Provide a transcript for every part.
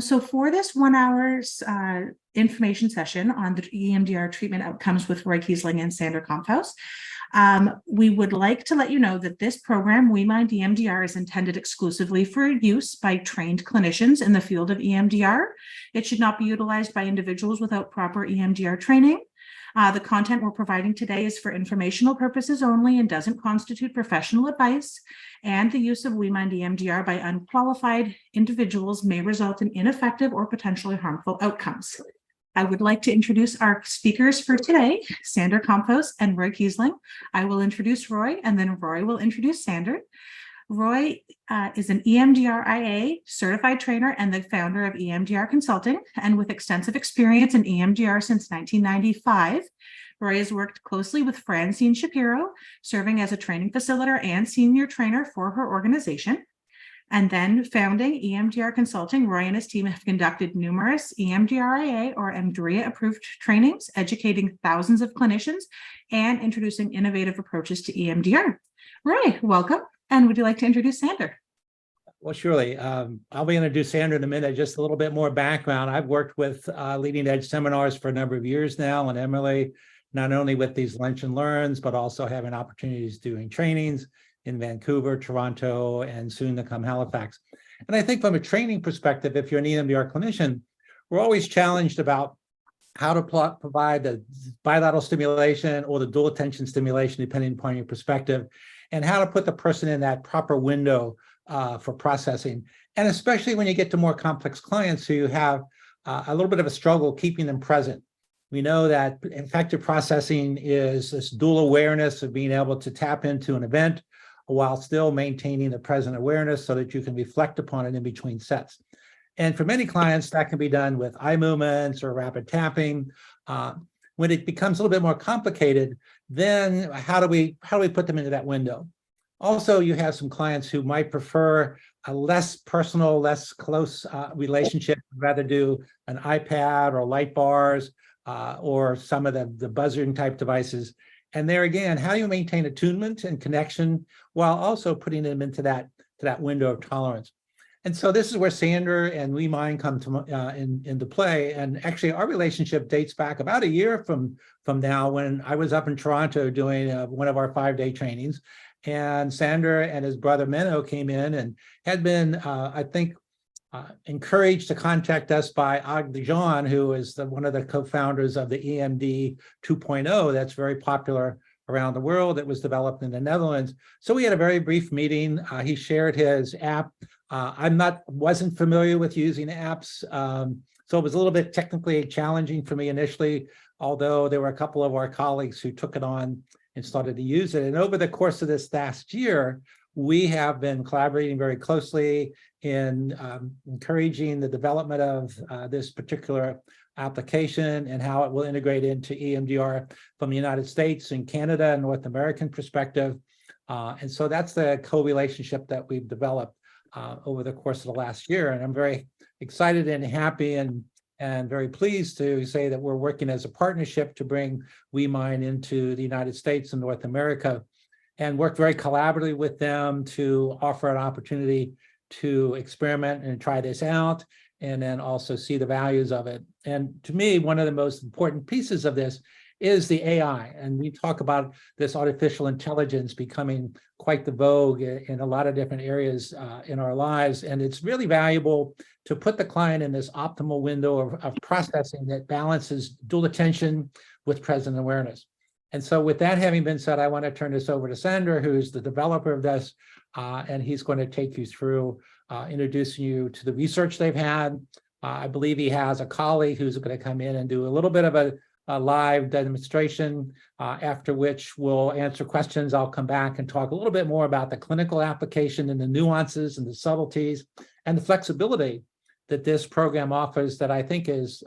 So for this 1 hour information session on the EMDR treatment outcomes with Roy Kiessling and Sander Kamphuis, we would like to let you know that this program, WeMind EMDR, is intended exclusively for use by trained clinicians in the field of EMDR. It should not be utilized by individuals without proper EMDR training. The content we're providing today is for informational purposes only and doesn't constitute professional advice. And the use of WeMind EMDR by unqualified individuals may result in ineffective or potentially harmful outcomes. I would like to introduce our speakers for today, Sander Kamphuis and Roy Kiessling. I will introduce Roy, and then Roy will introduce Sander. Roy is an EMDR IA certified trainer and the founder of EMDR Consulting, and with extensive experience in EMDR since 1995. Roy has worked closely with Francine Shapiro, serving as a training facilitator and senior trainer for her organization. And then founding EMDR Consulting, Roy and his team have conducted numerous EMDR IA or EMDRIA approved trainings, educating thousands of clinicians and introducing innovative approaches to EMDR. Roy, welcome. And would you like to introduce Sander? Well, surely. I'll be introduce Sander in a minute. Just a little bit more background. I've worked with leading edge seminars for a number of years now, and Emily, not only with these lunch and learns, but also having opportunities doing trainings in Vancouver, Toronto, and soon to come Halifax. And I think from a training perspective, if you're an EMDR clinician, we're always challenged about how to provide the bilateral stimulation or the dual attention stimulation, depending upon your perspective, and how to put the person in that proper window for processing. And especially when you get to more complex clients who have a little bit of a struggle keeping them present. We know that effective processing is this dual awareness of being able to tap into an event while still maintaining the present awareness so that you can reflect upon it in between sets. And for many clients, that can be done with eye movements or rapid tapping. When it becomes a little bit more complicated, then how do we put them into that window? Also, you have some clients who might prefer a less personal, less close relationship, rather do an iPad or light bars or some of the buzzing type devices. And there again, how do you maintain attunement and connection while also putting them into that window of tolerance? And so this is where Sander and WeMind come to into play. And actually, our relationship dates back about a year from now, when I was up in Toronto doing one of our 5-day trainings. And Sander and his brother Menno came in and had been, I think, encouraged to contact us by Agdejan, who is one of the co-founders of the EMD 2.0 that's very popular around the world. It was developed in the Netherlands. So we had a very brief meeting. He shared his app. Wasn't familiar with using apps, so it was a little bit technically challenging for me initially, although there were a couple of our colleagues who took it on and started to use it. And over the course of this last year, we have been collaborating very closely in encouraging the development of this particular application and how it will integrate into EMDR from the United States and Canada and North American perspective. And so that's the co-relationship that we've developed over the course of the last year. And I'm very excited and happy and very pleased to say that we're working as a partnership to bring WeMind into the United States and North America, and work very collaboratively with them to offer an opportunity to experiment and try this out, and then also see the values of it. And to me, one of the most important pieces of this is the AI. And we talk about this artificial intelligence becoming quite the vogue in a lot of different areas in our lives. And it's really valuable to put the client in this optimal window of processing that balances dual attention with present awareness. And so with that having been said, I want to turn this over to Sander, who's the developer of this, and he's going to take you through introducing you to the research they've had. I believe he has a colleague who's going to come in and do a little bit of a live demonstration, after which we'll answer questions. I'll come back and talk a little bit more about the clinical application and the nuances and the subtleties and the flexibility that this program offers, that I think is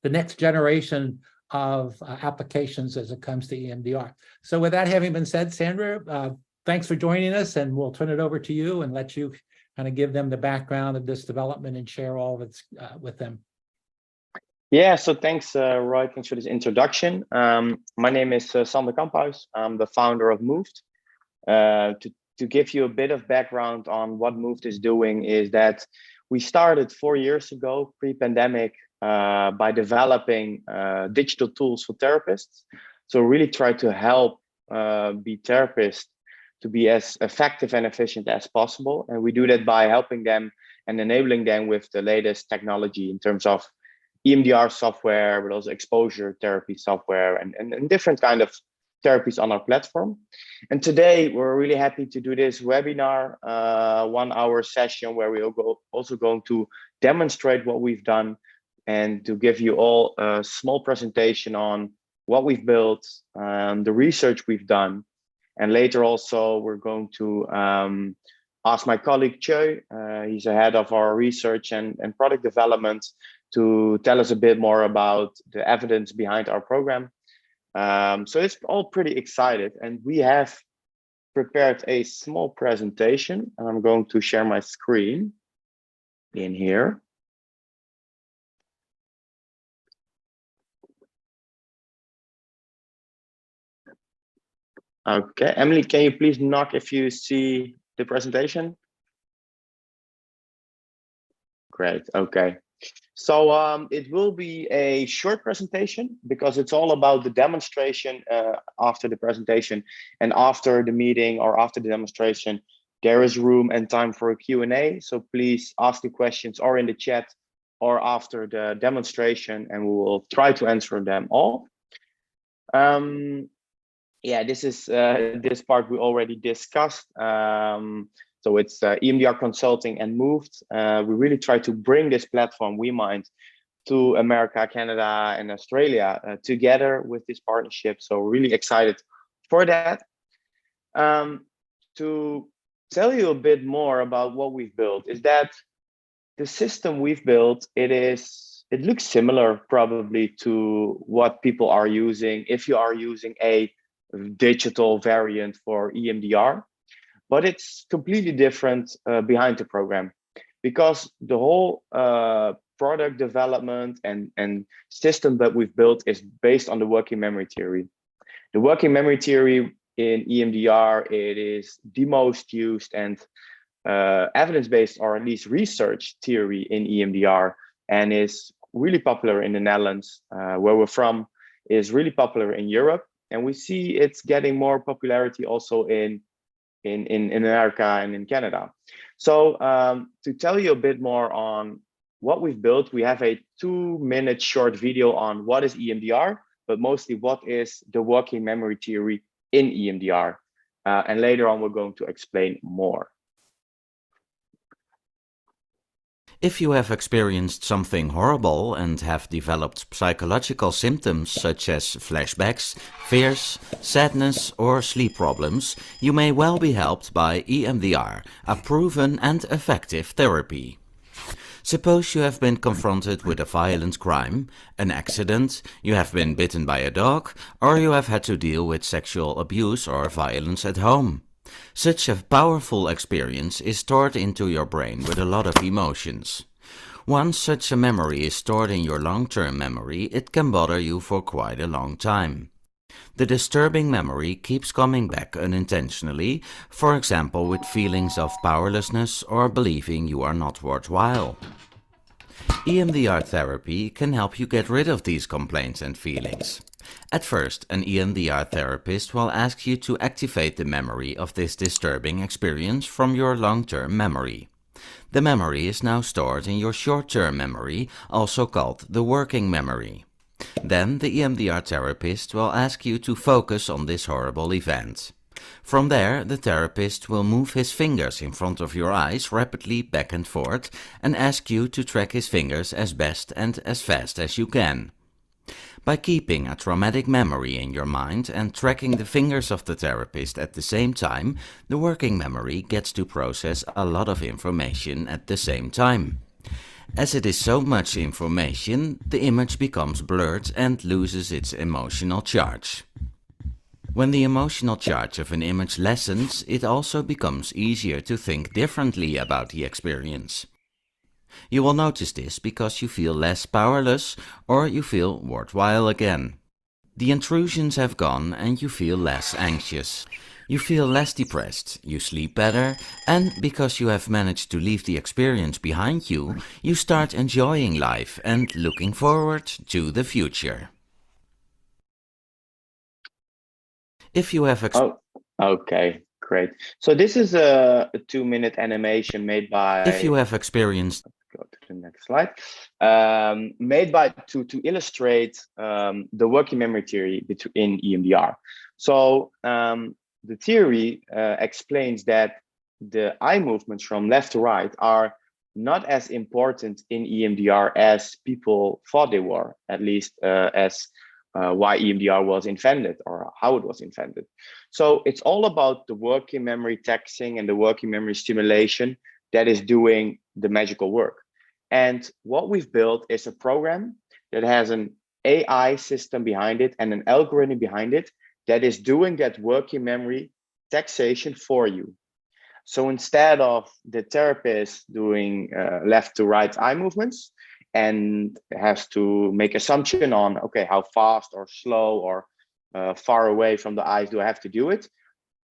the next generation of applications as it comes to EMDR. So with that having been said, Sander, thanks for joining us, and we'll turn it over to you and let you kind of give them the background of this development and share all of it with them. Yeah, so thanks, Roy. Thanks for this introduction. My name is Sander Kamphuis. I'm the founder of Moovd. To give you a bit of background on what Moovd is doing is that We started 4 years ago, pre-pandemic, by developing digital tools for therapists. So really try to help be therapists to be as effective and efficient as possible. And we do that by helping them and enabling them with the latest technology in terms of EMDR software, but also exposure therapy software and different kind of therapies on our platform. And today we're really happy to do this webinar, 1 hour session where we're also going to demonstrate what we've done and to give you all a small presentation on what we've built, the research we've done. And later also we're going to ask my colleague Tjeu, he's the head of our research and product development, to tell us a bit more about the evidence behind our program. So it's all pretty excited, and we have prepared a small presentation, and I'm going to share my screen in here. Okay, Emily, can you please knock if you see the presentation? Great, okay. So it will be a short presentation because it's all about the demonstration after the presentation, and after the meeting or after the demonstration, there is room and time for a Q&A. So please ask the questions or in the chat or after the demonstration, and we will try to answer them all. Yeah, this is this part we already discussed. So it's EMDR Consulting and Moovd. We really try to bring this platform, WeMind, to America, Canada, and Australia together with this partnership. So we're really excited for that. To tell you a bit more about what we've built is that the system we've built, it looks similar probably to what people are using if you are using a digital variant for EMDR. But it's completely different behind the program, because the whole product development and system that we've built is based on the working memory theory. The working memory theory in EMDR, it is the most used and evidence-based, or at least research theory in EMDR, and is really popular in the Netherlands, where we're from, is really popular in Europe. And we see it's getting more popularity also in America and in Canada. So to tell you a bit more on what we've built, we have a 2-minute short video on what is EMDR, but mostly what is the working memory theory in EMDR. And later on, we're going to explain more. If you have experienced something horrible and have developed psychological symptoms such as flashbacks, fears, sadness or sleep problems, you may well be helped by EMDR, a proven and effective therapy. Suppose you have been confronted with a violent crime, an accident, you have been bitten by a dog, or you have had to deal with sexual abuse or violence at home. Such a powerful experience is stored into your brain with a lot of emotions. Once such a memory is stored in your long-term memory, it can bother you for quite a long time. The disturbing memory keeps coming back unintentionally, for example with feelings of powerlessness or believing you are not worthwhile. EMDR therapy can help you get rid of these complaints and feelings. At first, an EMDR therapist will ask you to activate the memory of this disturbing experience from your long-term memory. The memory is now stored in your short-term memory, also called the working memory. Then the EMDR therapist will ask you to focus on this horrible event. From there, the therapist will move his fingers in front of your eyes rapidly back and forth and ask you to track his fingers as best and as fast as you can. By keeping a traumatic memory in your mind and tracking the fingers of the therapist at the same time, the working memory gets to process a lot of information at the same time. As it is so much information, the image becomes blurred and loses its emotional charge. When the emotional charge of an image lessens, it also becomes easier to think differently about the experience. You will notice this because you feel less powerless or you feel worthwhile again. The intrusions have gone and you feel less anxious. You feel less depressed, you sleep better, and because you have managed to leave the experience behind you, you start enjoying life and looking forward to the future. If you have Okay, great. So this is a 2-minute animation made by. If you have experienced. Go to the next slide. Made by to illustrate the working memory theory in EMDR. So the theory explains that the eye movements from left to right are not as important in EMDR as people thought they were, at least as why EMDR was invented or how it was invented. So it's all about the working memory taxing and the working memory stimulation that is doing the magical work. And what we've built is a program that has an AI system behind it and an algorithm behind it that is doing that working memory taxation for you. So instead of the therapist doing left to right eye movements and has to make assumption on, okay, how fast or slow or far away from the eyes do I have to do it?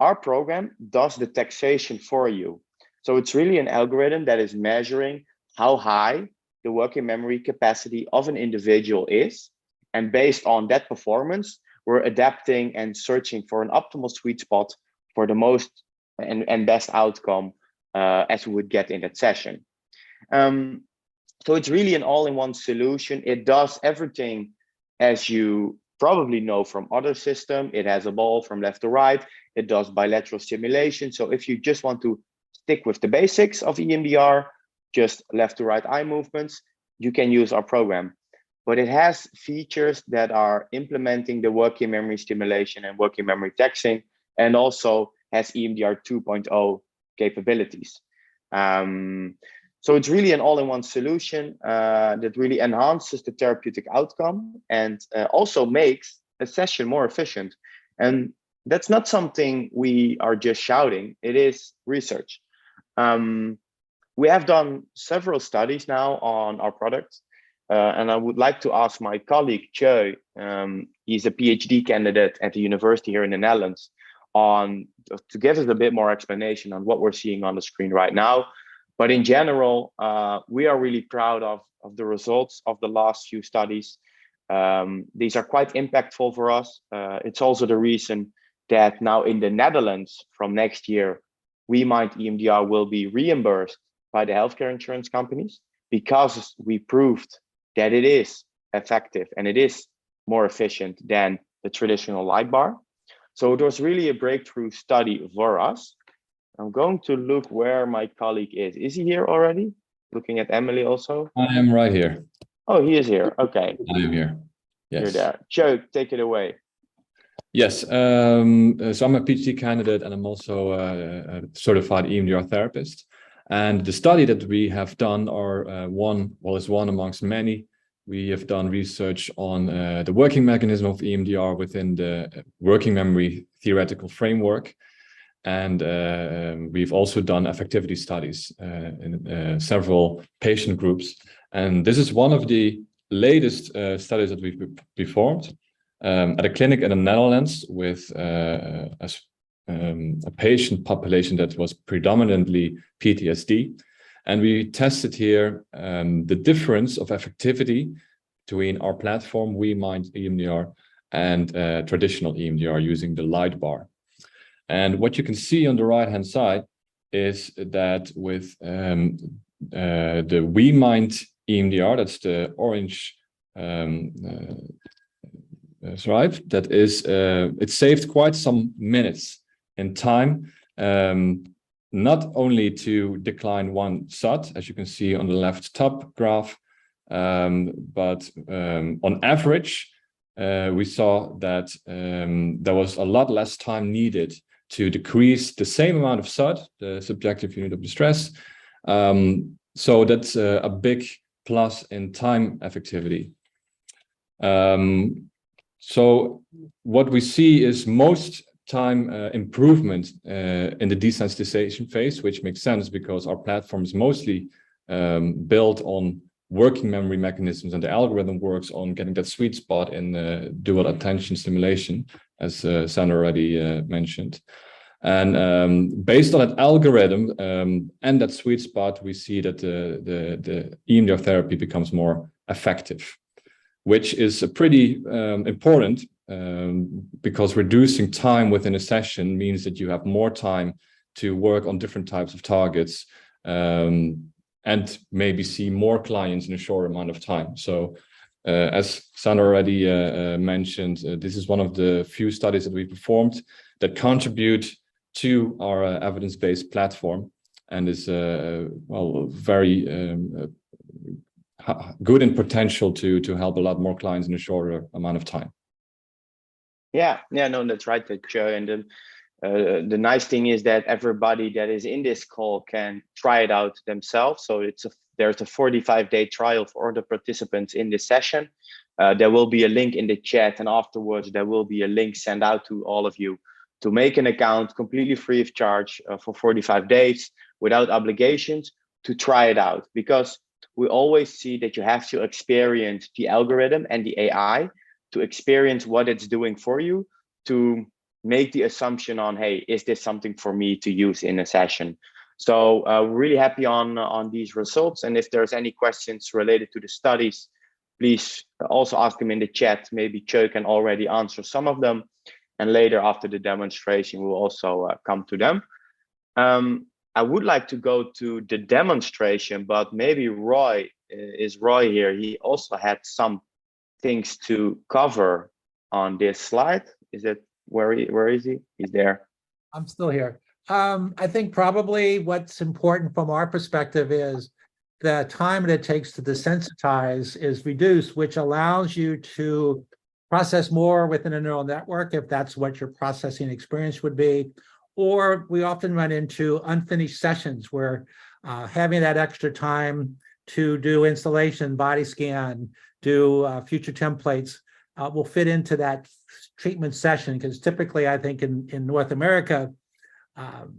Our program does the taxation for you. So it's really an algorithm that is measuring how high the working memory capacity of an individual is. And based on that performance, we're adapting and searching for an optimal sweet spot for the most and best outcome as we would get in that session. So it's really an all-in-one solution. It does everything as you probably know from other systems. It has a ball from left to right. It does bilateral stimulation. So if you just want to stick with the basics of EMDR, just left to right eye movements, you can use our program. But it has features that are implementing the working memory stimulation and working memory taxing, and also has EMDR 2.0 capabilities. So it's really an all-in-one solution that really enhances the therapeutic outcome and also makes a session more efficient. And that's not something we are just shouting, it is research. We have done several studies now on our product. And I would like to ask my colleague, Tjeu, he's a PhD candidate at the university here in the Netherlands, to give us a bit more explanation on what we're seeing on the screen right now. But in general, we are really proud of the results of the last few studies. These are quite impactful for us. It's also the reason that now in the Netherlands from next year, WeMind EMDR will be reimbursed by the healthcare insurance companies, because we proved that it is effective and it is more efficient than the traditional light bar. So it was really a breakthrough study for us. I'm going to look where my colleague is. Is he here already? Looking at Emily also. I am right here. Oh, he is here. Okay. I am here. Yes. You're there. Tjeu, take it away. Yes. So I'm a PhD candidate and I'm also a certified EMDR therapist. And the study that we have done is one amongst many. We have done research on the working mechanism of EMDR within the working memory theoretical framework. And we've also done effectivity studies in several patient groups. And this is one of the latest studies that we've performed at a clinic in the Netherlands with a patient population that was predominantly PTSD. And we tested here the difference of effectivity between our platform, WeMind EMDR, and traditional EMDR using the light bar. And what you can see on the right-hand side is that with the WeMind EMDR, that's the orange stripe, that is, it saved quite some minutes in time, not only to decline one SUD, as you can see on the left top graph, but on average, we saw that there was a lot less time needed to decrease the same amount of SUD, the subjective unit of distress. So that's a big plus in time effectivity. So what we see is most time improvement in the desensitization phase, which makes sense because our platform is mostly built on working memory mechanisms, and the algorithm works on getting that sweet spot in dual attention stimulation, as Sander already mentioned. And based on that algorithm and that sweet spot, we see that the EMDR therapy becomes more effective, which is pretty important because reducing time within a session means that you have more time to work on different types of targets and maybe see more clients in a short amount of time. So as Sander already mentioned, this is one of the few studies that we performed that contribute to our evidence-based platform and is very good in potential to help a lot more clients in a shorter amount of time. Yeah, no, that's right, Tjeu. And the nice thing is that everybody that is in this call can try it out themselves. So there's a 45-day trial for all the participants in this session. There will be a link in the chat, and afterwards there will be a link sent out to all of you to make an account completely free of charge for 45 days without obligations to try it out. Because we always see that you have to experience the algorithm and the AI to experience what it's doing for you, to make the assumption on, hey, is this something for me to use in a session? So we're really happy on these results. And if there's any questions related to the studies, please also ask them in the chat. Maybe Tjeu can already answer some of them. And later after the demonstration, we'll also come to them. I would like to go to the demonstration, but maybe Roy here? He also had some things to cover on this slide. Is it where is he? He's there. I'm still here. I think probably what's important from our perspective is the time that it takes to desensitize is reduced, which allows you to process more within a neural network, if that's what your processing experience would be. Or we often run into unfinished sessions where having that extra time to do installation, body scan, do future templates will fit into that treatment session. Because typically, I think in North America,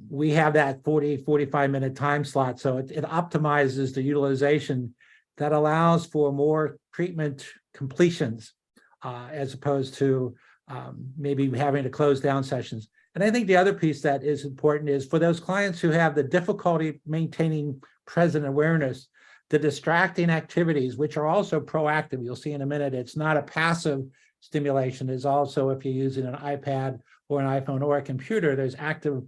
we have that 45 minute time slot. So it optimizes the utilization that allows for more treatment completions as opposed to maybe having to close down sessions. And I think the other piece that is important is for those clients who have the difficulty maintaining present awareness, the distracting activities, which are also proactive. You'll see in a minute, it's not a passive stimulation. It's also, if you're using an iPad or an iPhone or a computer, there's active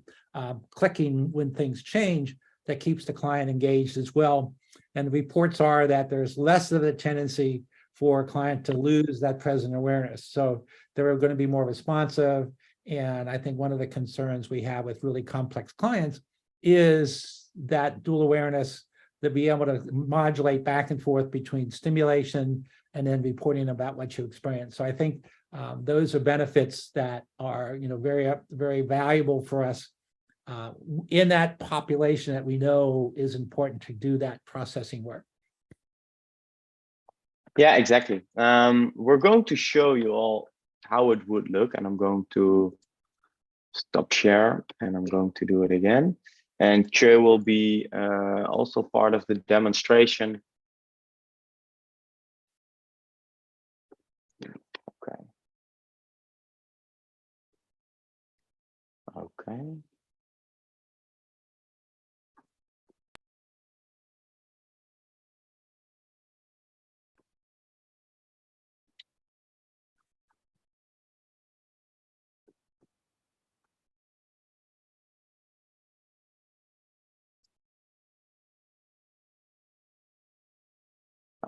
clicking when things change that keeps the client engaged as well. And the reports are that there's less of a tendency for a client to lose that present awareness. So they're going to be more responsive. And I think one of the concerns we have with really complex clients is that dual awareness, to be able to modulate back and forth between stimulation and then reporting about what you experience. So I think those are benefits that are, very, very valuable for us in that population that we know is important to do that processing work. Yeah, exactly. We're going to show you all how it would look, and I'm going to stop share and I'm going to do it again. And Tjeu will be also part of the demonstration. Okay.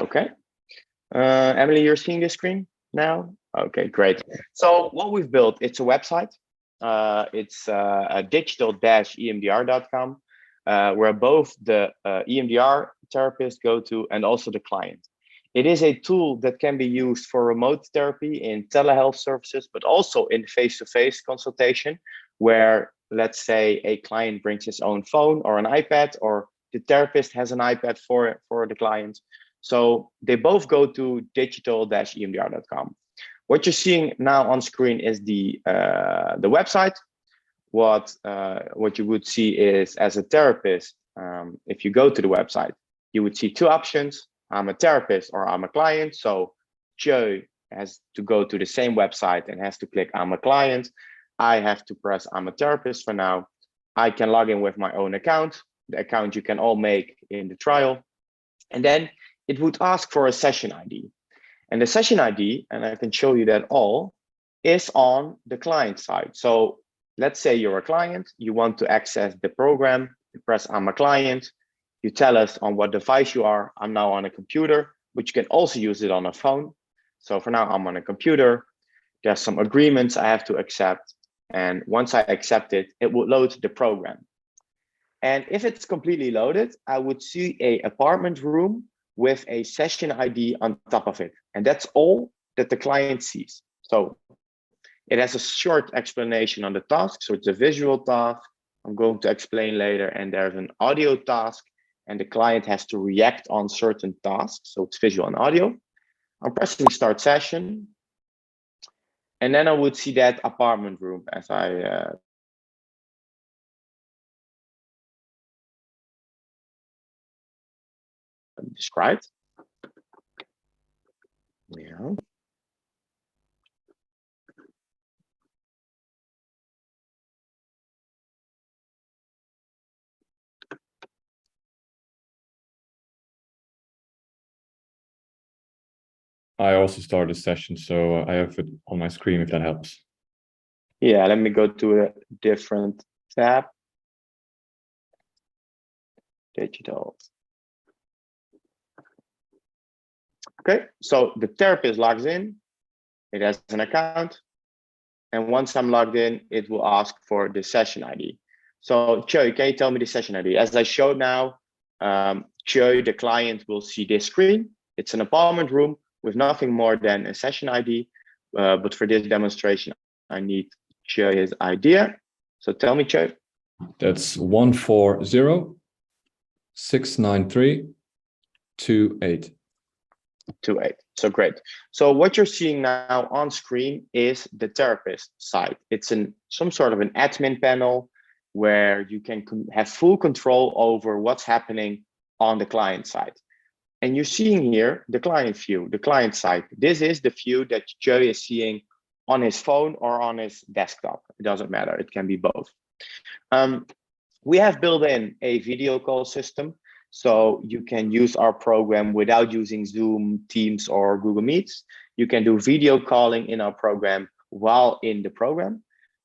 Okay. Emily, you're seeing the screen now? Okay, great. So what we've built, it's a website. It's digital-emdr.com, where both the EMDR therapist go to and also the client. It is a tool that can be used for remote therapy in telehealth services, but also in face-to-face consultation, where let's say a client brings his own phone or an iPad, or the therapist has an iPad for the client. So they both go to digital-emdr.com. What you're seeing now on screen is the website. What you would see is, as a therapist, if you go to the website, you would see two options. I'm a therapist or I'm a client. So Tjeu has to go to the same website and has to click I'm a client. I have to press I'm a therapist for now. I can log in with my own account, the account you can all make in the trial. And then it would ask for a session ID. And the session ID, and I can show you that all, is on the client side. So let's say you're a client, you want to access the program, you press I'm a client, you tell us on what device you are. I'm now on a computer, but you can also use it on a phone. So for now, I'm on a computer. There's some agreements I have to accept. And once I accept it, it will load the program. And if it's completely loaded, I would see a apartment room with a session ID on top of it. And that's all that the client sees. So it has a short explanation on the task. So it's a visual task I'm going to explain later. And there's an audio task, and the client has to react on certain tasks. So it's visual and audio. I'm pressing start session. And then I would see that apartment room as I described. Yeah. I also started a session, so I have it on my screen if that helps. Yeah, let me go to a different tab. Digital. Okay, so the therapist logs in, it has an account, and once I'm logged in, it will ask for the session ID. So Tjeu, can you tell me the session ID? As I showed now, Tjeu, the client, will see this screen. It's an apartment room with nothing more than a session ID, but for this demonstration, I need Tjeu's idea. So tell me, Tjeu. That's 140-693-28. 28. So great. So what you're seeing now on screen is the therapist side. It's some sort of an admin panel where you can have full control over what's happening on the client side. And you're seeing here the client view, the client side. This is the view that Tjeu is seeing on his phone or on his desktop. It doesn't matter. It can be both. We have built in a video call system, so you can use our program without using Zoom, Teams, or Google Meets. You can do video calling in our program while in the program.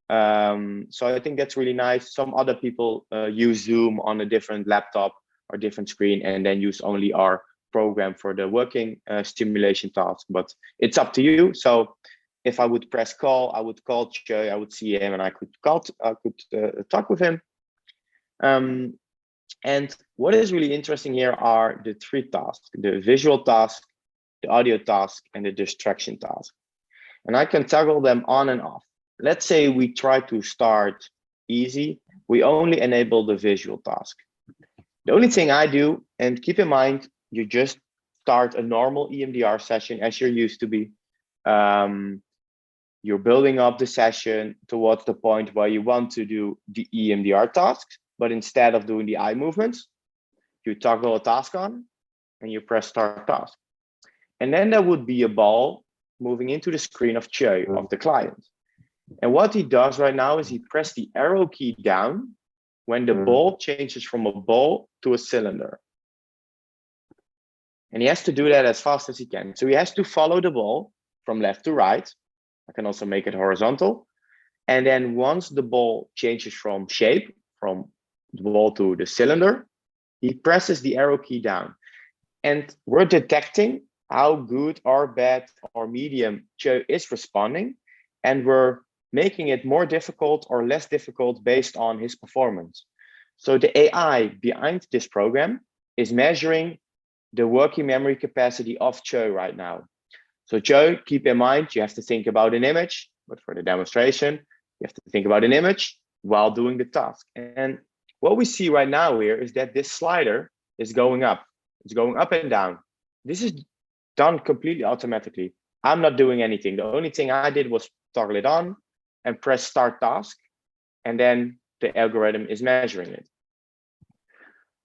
So I think that's really nice. Some other people use Zoom on a different laptop or different screen and then use only our program for the working stimulation task, but it's up to you. So if I would press call, I would call Tjeu, I would see him, and I could talk with him. And what is really interesting here are the three tasks: the visual task, the audio task, and the distraction task. And I can toggle them on and off. Let's say we try to start easy. We only enable the visual task. The only thing I do, and keep in mind, you just start a normal EMDR session as you're used to be. You're building up the session towards the point where you want to do the EMDR tasks, but instead of doing the eye movements, you toggle a task on and you press start task. And then there would be a ball moving into the screen of Tjeu, of the client. And what he does right now is he presses the arrow key down when the ball changes from a ball to a cylinder. And he has to do that as fast as he can. So he has to follow the ball from left to right. I can also make it horizontal. And then once the ball changes from shape, from the ball to the cylinder, he presses the arrow key down. And we're detecting how good or bad or medium Tjeu is responding. And we're making it more difficult or less difficult based on his performance. So the AI behind this program is measuring the working memory capacity of Tjeu right now. So Tjeu, keep in mind, you have to think about an image, but for the demonstration, you have to think about an image while doing the task. And what we see right now here is that this slider is going up. It's going up and down. This is done completely automatically. I'm not doing anything. The only thing I did was toggle it on and press start task, and then the algorithm is measuring it.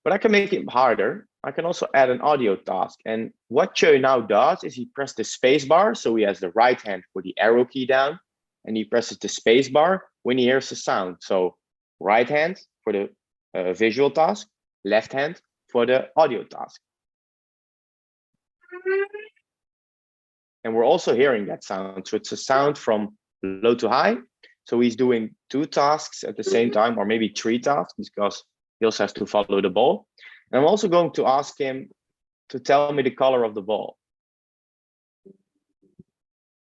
But I can make it harder. I can also add an audio task. And what Tjeu now does is he presses the space bar. So he has the right hand for the arrow key down. and he presses the space bar when he hears a sound. So right hand for the visual task, left hand for the audio task. And we're also hearing that sound. So it's a sound from low to high. So he's doing 2 tasks at the same time, or maybe 3 tasks, because he also has to follow the ball. And I'm also going to ask him to tell me the color of the ball.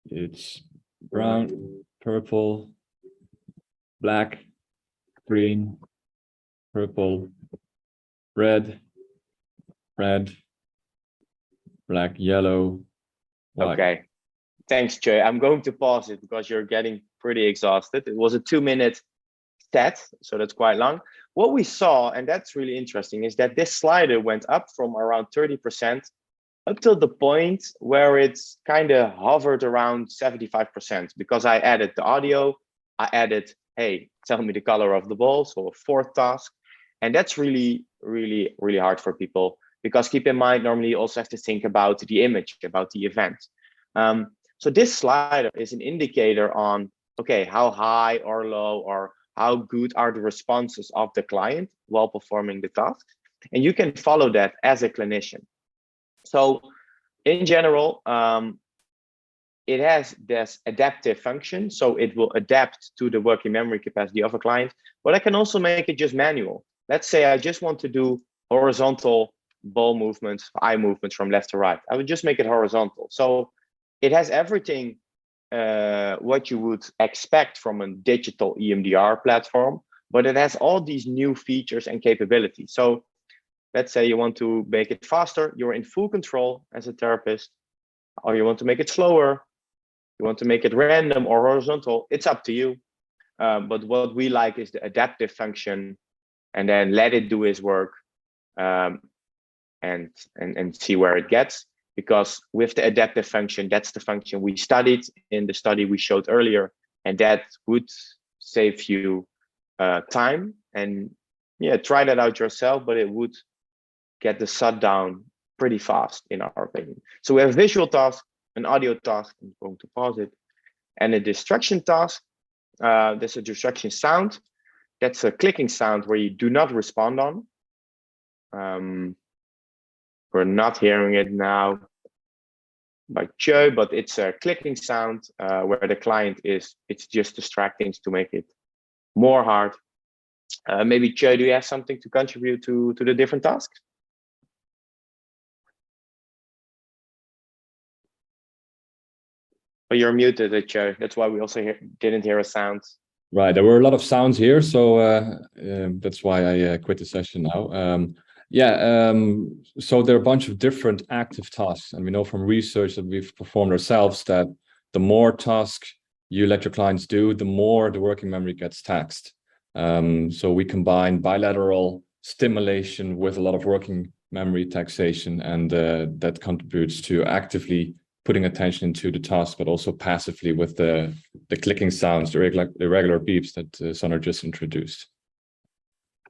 It's brown, purple, black, green, purple, red, black, yellow, white. Okay, thanks, Tjeu. I'm going to pause it because you're getting pretty exhausted. It was a 2-minute set, so that's quite long. What we saw, and that's really interesting, is that this slider went up from around 30% up till the point where it's kind of hovered around 75%, because I added the audio, I added, hey, tell me the color of the ball, so a 4th task. And that's really, really, really hard for people, because keep in mind, normally you also have to think about the image, about the event. So this slider is an indicator on, okay, how high or low, or how good are the responses of the client while performing the task. And you can follow that as a clinician. So in general, it has this adaptive function. So it will adapt to the working memory capacity of a client, but I can also make it just manual. Let's say I just want to do horizontal ball movements, eye movements from left to right. I would just make it horizontal. So it has everything what you would expect from a digital EMDR platform, but it has all these new features and capabilities. So let's say you want to make it faster, you're in full control as a therapist, or you want to make it slower, you want to make it random or horizontal, it's up to you. But what we like is the adaptive function, and then let it do his work and see where it gets. Because with the adaptive function, that's the function we studied in the study we showed earlier, and that would save you time. And yeah, try that out yourself, but it would get the shutdown pretty fast, in our opinion. So we have a visual task, an audio task, I'm going to pause it, and a distraction task. There's a distraction sound. That's a clicking sound where you do not respond on. We're not hearing it now by Tjeu, but it's a clicking sound where the client is, it's just distracting to make it more hard. Maybe Tjeu, do you have something to contribute to the different tasks? But you're muted, Tjeu. That's why we also didn't hear a sound. Right, there were a lot of sounds here, so that's why I quit the session now. So there are a bunch of different active tasks, and we know from research that we've performed ourselves that the more tasks you let your clients do, the more the working memory gets taxed. So we combine bilateral stimulation with a lot of working memory taxation, and that contributes to actively putting attention to the task, but also passively with the clicking sounds, the irregular beeps that Sander just introduced.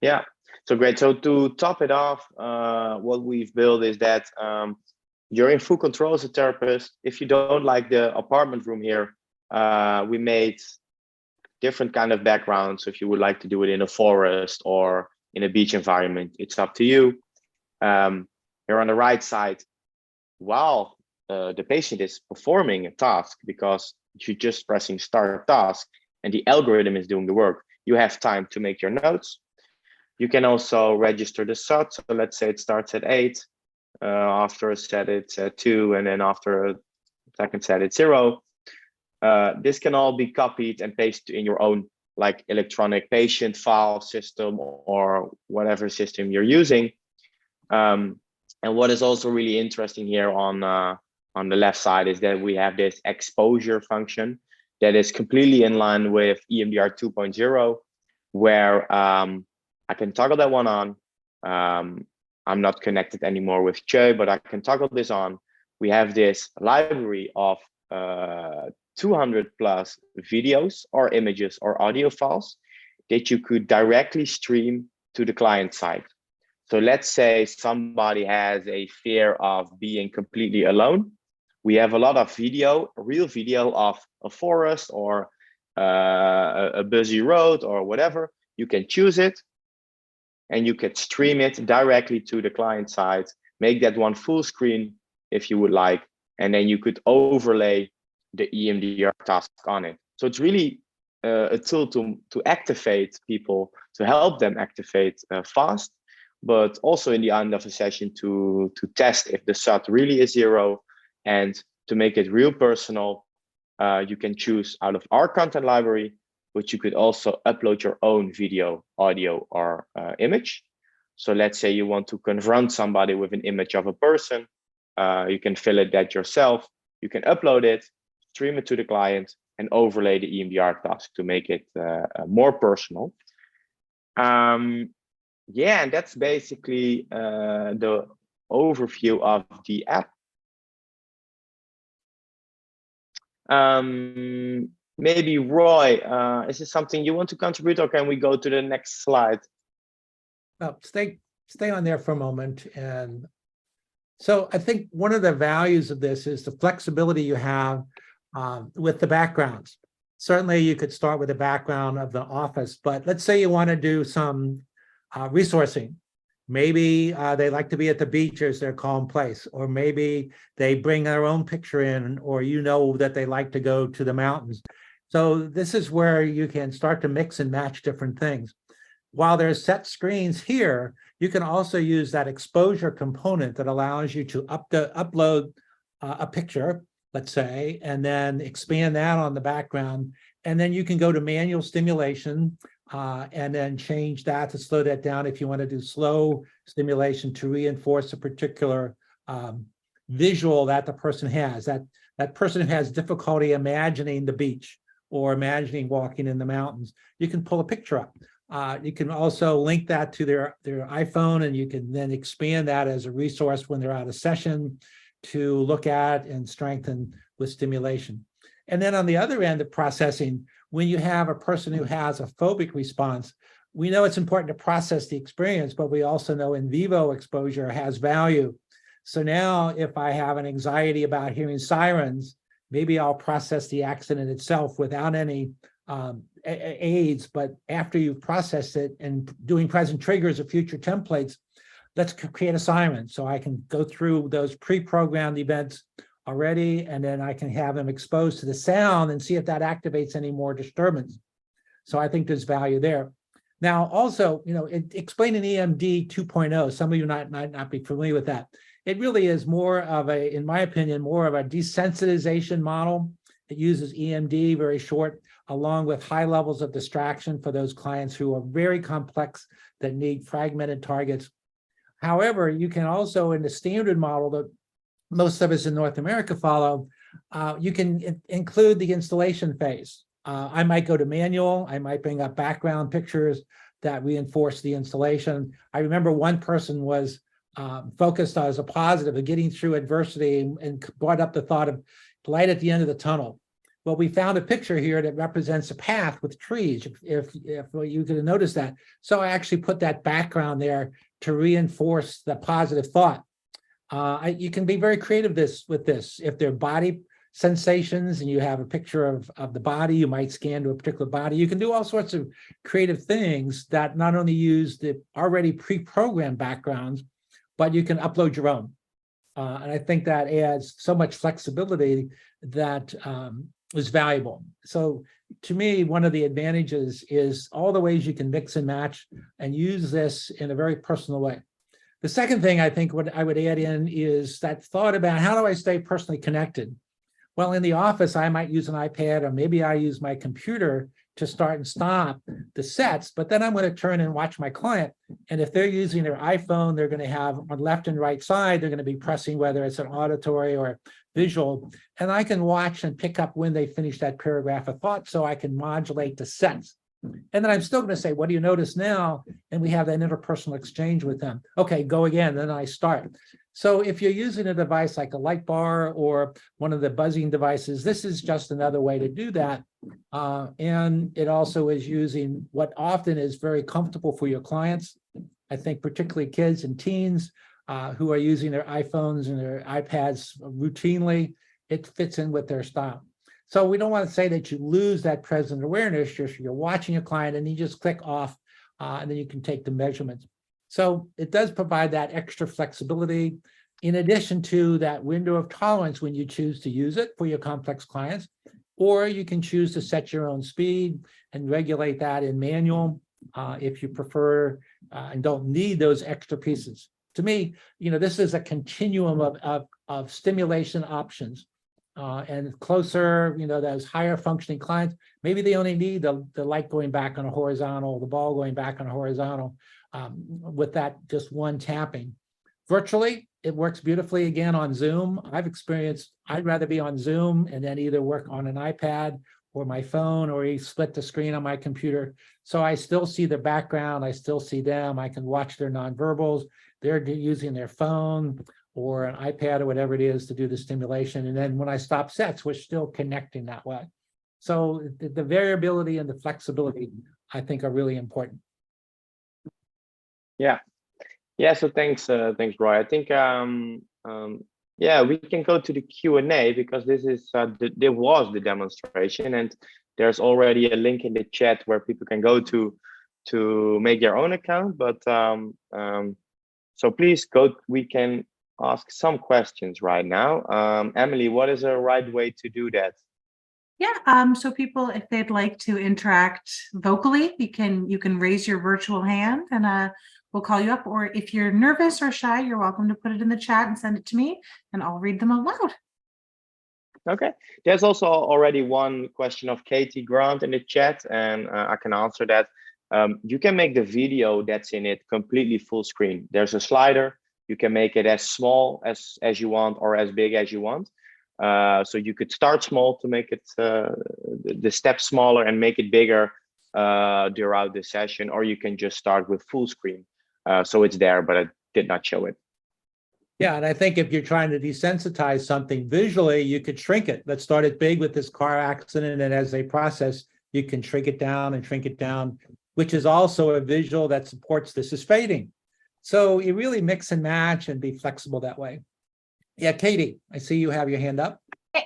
Yeah, so great. So to top it off, what we've built is that you're in full control as a therapist. If you don't like the apartment room here, we made different kind of backgrounds. So if you would like to do it in a forest or in a beach environment, it's up to you. Here on the right side, while the patient is performing a task, because you're just pressing start task and the algorithm is doing the work, you have time to make your notes. You can also register the SOT. So let's say it starts at 8, after a set it's at 2, and then after a second set it's 0. This can all be copied and pasted in your own like electronic patient file system or whatever system you're using. And what is also really interesting here on the left side is that we have this exposure function that is completely in line with EMDR 2.0, where I can toggle that one on. I'm not connected anymore with Tjeu, but I can toggle this on. We have this library of 200 plus videos or images or audio files that you could directly stream to the client side. So let's say somebody has a fear of being completely alone. We have a lot of video, real video of a forest or a busy road or whatever, you can choose it and you can stream it directly to the client side, make that one full screen if you would like, and then you could overlay the EMDR task on it. So it's really a tool to activate people, to help them activate fast, but also in the end of a session to test if the SAT really is 0, and to make it real personal. You can choose out of our content library, but you could also upload your own video, audio, or image. So let's say you want to confront somebody with an image of a person. You can fill it that yourself. You can upload it, stream it to the client, and overlay the EMDR task to make it more personal. Yeah, and that's basically the overview of the app. Maybe Roy, is this something you want to contribute, or can we go to the next slide? Well, stay on there for a moment. And so I think one of the values of this is the flexibility you have with the backgrounds. Certainly you could start with the background of the office, but let's say you want to do some resourcing. Maybe they like to be at the beach as their calm place, or maybe they bring their own picture in, or you know that they like to go to the mountains. So this is where you can start to mix and match different things. While there's set screens here, you can also use that exposure component that allows you to upload a picture, let's say, and then expand that on the background. And then you can go to manual stimulation and then change that to slow that down if you want to do slow stimulation to reinforce a particular visual that the person has. That person who has difficulty imagining the beach or imagining walking in the mountains, you can pull a picture up. You can also link that to their iPhone, and you can then expand that as a resource when they're out of session to look at and strengthen with stimulation. And then on the other end of processing, when you have a person who has a phobic response, we know it's important to process the experience, but we also know in vivo exposure has value. So now if I have an anxiety about hearing sirens, maybe I'll process the accident itself without any aids, but after you've processed it and doing present triggers or future templates, let's create a siren. So I can go through those pre-programmed events already, and then I can have them exposed to the sound and see if that activates any more disturbance. So I think there's value there. Now, also, explaining EMD 2.0, some of you might not be familiar with that. It really is more of a, in my opinion, more of a desensitization model. It uses EMD, very short, along with high levels of distraction for those clients who are very complex that need fragmented targets. However, you can also, in the standard model that most of us in North America follow, you can include the installation phase. I might go to manual. I might bring up background pictures that reinforce the installation. I remember one person was focused as a positive of getting through adversity and brought up the thought of light at the end of the tunnel. Well, we found a picture here that represents a path with trees, if you could have noticed that. So I actually put that background there to reinforce the positive thought. You can be very creative with this. If they're body sensations and you have a picture of the body, you might scan to a particular body. You can do all sorts of creative things that not only use the already pre-programmed backgrounds, but you can upload your own. And I think that adds so much flexibility that is valuable. So to me, one of the advantages is all the ways you can mix and match and use this in a very personal way. The second thing I think what I would add in is that thought about how do I stay personally connected? Well, in the office, I might use an iPad, or maybe I use my computer to start and stop the sets, but then I'm going to turn and watch my client. And if they're using their iPhone, they're going to have on left and right side, they're going to be pressing whether it's an auditory or visual. And I can watch and pick up when they finish that paragraph of thought so I can modulate the sets. And then I'm still going to say, what do you notice now? And we have that interpersonal exchange with them. Okay, go again. Then I start. So if you're using a device like a light bar or one of the buzzing devices, this is just another way to do that. And it also is using what often is very comfortable for your clients. I think particularly kids and teens who are using their iPhones and their iPads routinely, it fits in with their style. So we don't want to say that you lose that present awareness. You're watching your client and you just click off and then you can take the measurements. So it does provide that extra flexibility in addition to that window of tolerance when you choose to use it for your complex clients, or you can choose to set your own speed and regulate that in manual if you prefer and don't need those extra pieces. To me, this is a continuum of stimulation options. And closer, those higher functioning clients, maybe they only need the light going back on a horizontal, the ball going back on a horizontal with that just one tapping. Virtually, it works beautifully again on Zoom. I've experienced, I'd rather be on Zoom and then either work on an iPad or my phone or split the screen on my computer. So I still see the background, I still see them, I can watch their nonverbals, they're using their phone or an iPad or whatever it is to do the stimulation. And then when I stop sets, we're still connecting that way. So the variability and the flexibility, I think, are really important. Yeah, so thanks, Roy. I think, yeah, we can go to the Q&A because this is there was the demonstration, and there's already a link in the chat where people can go to make their own account. But so please go. We can ask some questions right now. Emily, what is the right way to do that? Yeah, so people, if they'd like to interact vocally, you can raise your virtual hand and we'll call you up. Or if you're nervous or shy, you're welcome to put it in the chat and send it to me, and I'll read them out loud. Okay, there's also already one question of Katie Grant in the chat, and I can answer that. You can make the video that's in it completely full screen. There's a slider. You can make it as small as you want or as big as you want. So you could start small to make it the step smaller and make it bigger throughout the session, or you can just start with full screen. So it's there, but I did not show it. Yeah, and I think if you're trying to desensitize something visually, you could shrink it. Let's start it big with this car accident, and as they process, you can shrink it down and shrink it down, which is also a visual that supports this is fading. So you really mix and match and be flexible that way. Yeah, Katie, I see you have your hand up.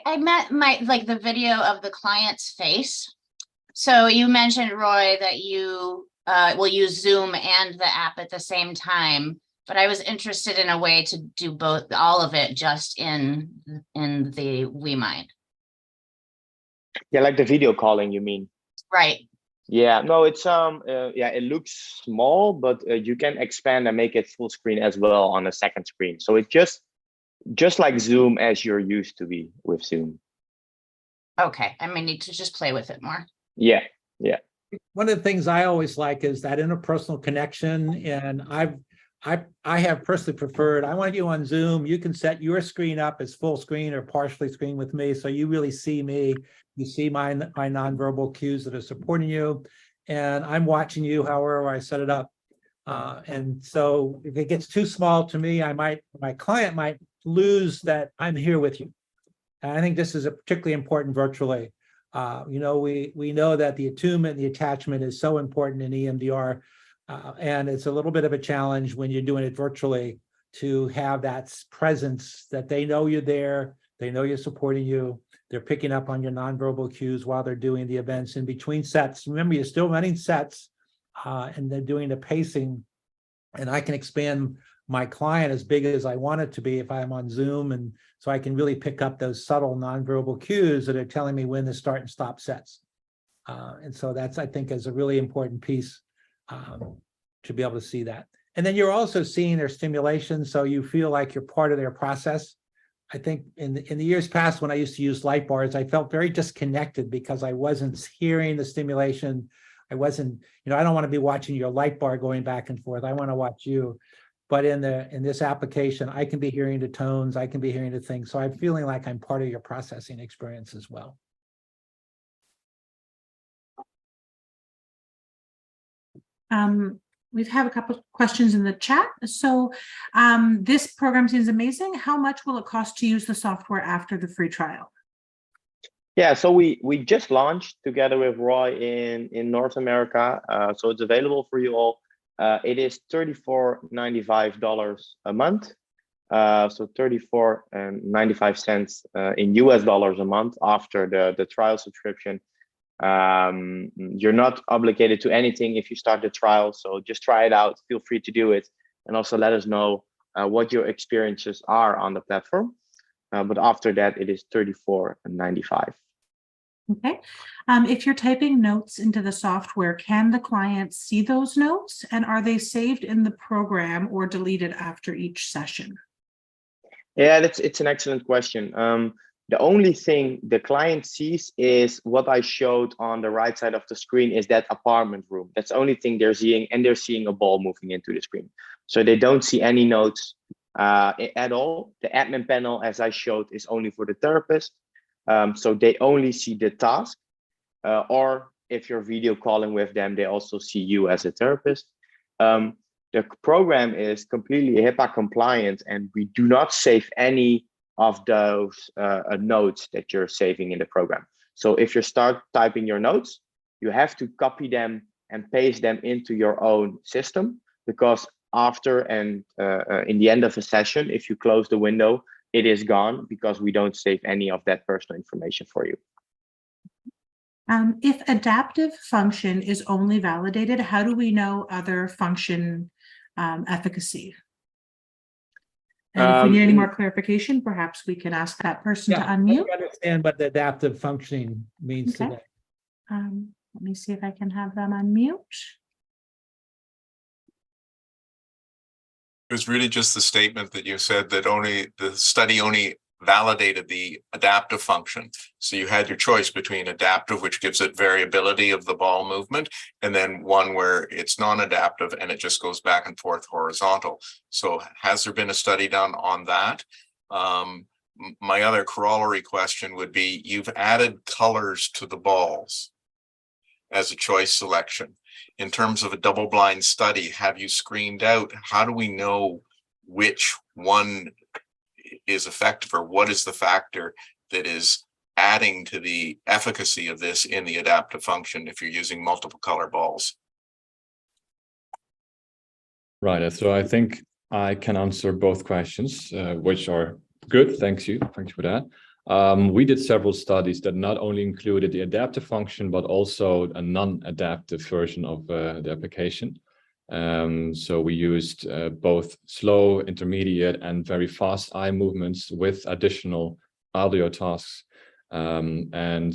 I meant the video of the client's face. So you mentioned, Roy, that you will use Zoom and the app at the same time, but I was interested in a way to do both, all of it, just in the WeMind. Yeah, like the video calling, you mean? Right. Yeah, no, it's yeah, it looks small, but you can expand and make it full screen as well on a second screen. So it's just like Zoom as you're used to be with Zoom. Okay, I may need to just play with it more. Yeah. One of the things I always like is that interpersonal connection, and I have personally preferred, I want you on Zoom, you can set your screen up as full screen or partially screen with me, so you really see me, you see my nonverbal cues that are supporting you, and I'm watching you however I set it up. And so if it gets too small to me, my client might lose that I'm here with you. And I think this is particularly important virtually. We know that the attunement and the attachment is so important in EMDR, and it's a little bit of a challenge when you're doing it virtually to have that presence that they know you're there, they know you're supporting you, they're picking up on your nonverbal cues while they're doing the events in between sets. Remember, you're still running sets, and they're doing the pacing, and I can expand my client as big as I want it to be if I'm on Zoom, and so I can really pick up those subtle nonverbal cues that are telling me when to start and stop sets. And so that's, I think, is a really important piece to be able to see that. And then you're also seeing their stimulation, so you feel like you're part of their process. I think in the years past, when I used to use light bars, I felt very disconnected because I wasn't hearing the stimulation. I wasn't, I don't want to be watching your light bar going back and forth. I want to watch you. But in this application, I can be hearing the tones, I can be hearing the things. So I'm feeling like I'm part of your processing experience as well. We've had a couple of questions in the chat. So this program seems amazing. How much will it cost to use the software after the free trial? Yeah, so we just launched together with Roy in North America. So it's available for you all. It is $34.95 a month. So $34.95 in US dollars a month after the trial subscription. You're not obligated to anything if you start the trial, so just try it out. Feel free to do it, and also let us know what your experiences are on the platform. But after that, it is $34.95. Okay. If you're typing notes into the software, can the client see those notes, and are they saved in the program or deleted after each session? Yeah, it's an excellent question. The only thing the client sees is what I showed on the right side of the screen, is that apartment room. That's the only thing they're seeing, and they're seeing a ball moving into the screen. So they don't see any notes at all. The admin panel, as I showed, is only for the therapist. So they only see the task, or if you're video calling with them, they also see you as a therapist. The program is completely HIPAA compliant, and we do not save any of those notes that you're saving in the program. So if you start typing your notes, you have to copy them and paste them into your own system, because after and in the end of a session, if you close the window, it is gone, because we don't save any of that personal information for you. If adaptive function is only validated, how do we know other function efficacy? And if we need any more clarification, perhaps we can ask that person to unmute. I understand what the adaptive functioning means Okay. today. Let me see if I can have them unmute. It was really just the statement that you said that the study only validated the adaptive function. So you had your choice between adaptive, which gives it variability of the ball movement, and then one where it's non-adaptive and it just goes back and forth horizontal. So has there been a study done on that? My other corollary question would be, you've added colors to the balls as a choice selection. In terms of a double-blind study, have you screened out? How do we know which one is effective, or what is the factor that is adding to the efficacy of this in the adaptive function if you're using multiple color balls? Right. So I think I can answer both questions, which are good. Thank you for that. We did several studies that not only included the adaptive function, but also a non-adaptive version of the application. So we used both slow, intermediate, and very fast eye movements with additional audio tasks, and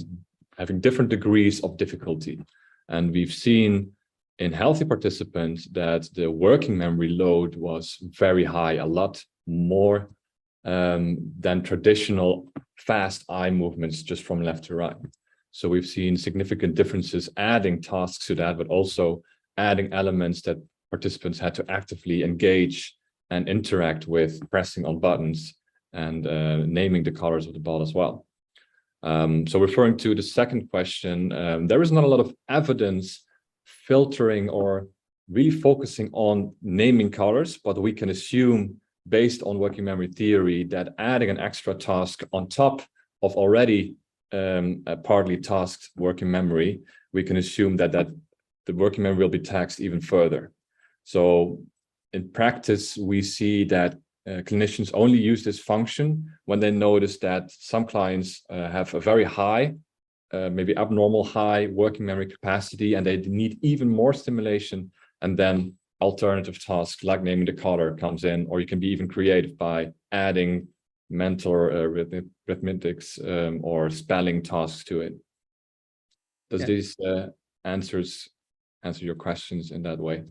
having different degrees of difficulty. And we've seen in healthy participants that the working memory load was very high, a lot more than traditional fast eye movements just from left to right. So we've seen significant differences adding tasks to that, but also adding elements that participants had to actively engage and interact with, pressing on buttons and naming the colors of the ball as well. So referring to the second question, there is not a lot of evidence filtering or really focusing on naming colors, but we can assume, based on working memory theory, that adding an extra task on top of already a partly tasked working memory, we can assume that the working memory will be taxed even further. So in practice, we see that clinicians only use this function when they notice that some clients have a very high, maybe abnormal high working memory capacity, and they need even more stimulation, and then alternative tasks like naming the color comes in, or you can be even creative by adding mental arithmetics or spelling tasks to it. Does these answer your questions in that way?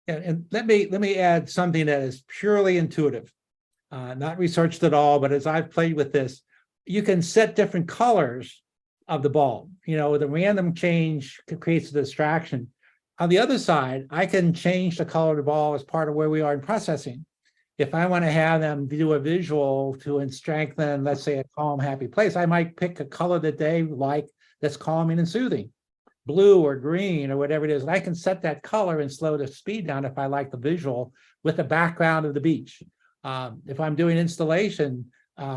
Yeah, and let me add something that is purely intuitive, not researched at all, but as I've played with this, you can set different colors of the ball. You know, the random change creates a distraction. On the other side, I can change the color of the ball as part of where we are in processing. If I want to have them do a visual to strengthen, let's say, a calm, happy place, I might pick a color that they like that's calming and soothing, blue or green or whatever it is. And I can set that color and slow the speed down if I like the visual with the background of the beach. If I'm doing installation,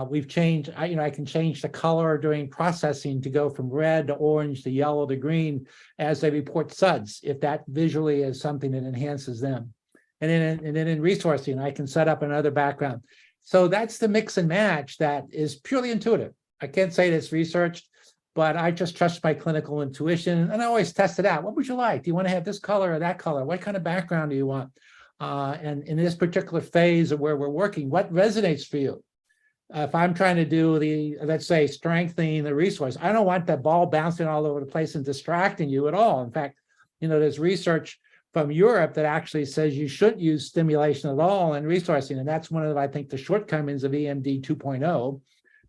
we've changed, I can change the color during processing to go from red to orange to yellow to green as they report SUDS, if that visually is something that enhances them. And then in resourcing, I can set up another background. So that's the mix and match that is purely intuitive. I can't say it's researched, but I just trust my clinical intuition, and I always test it out. What would you like? Do you want to have this color or that color? What kind of background do you want? And in this particular phase of where we're working, what resonates for you? If I'm trying to do let's say, strengthening the resource, I don't want that ball bouncing all over the place and distracting you at all. In fact, there's research from Europe that actually says you shouldn't use stimulation at all in resourcing. And that's one of, I think, the shortcomings of EMD 2.0.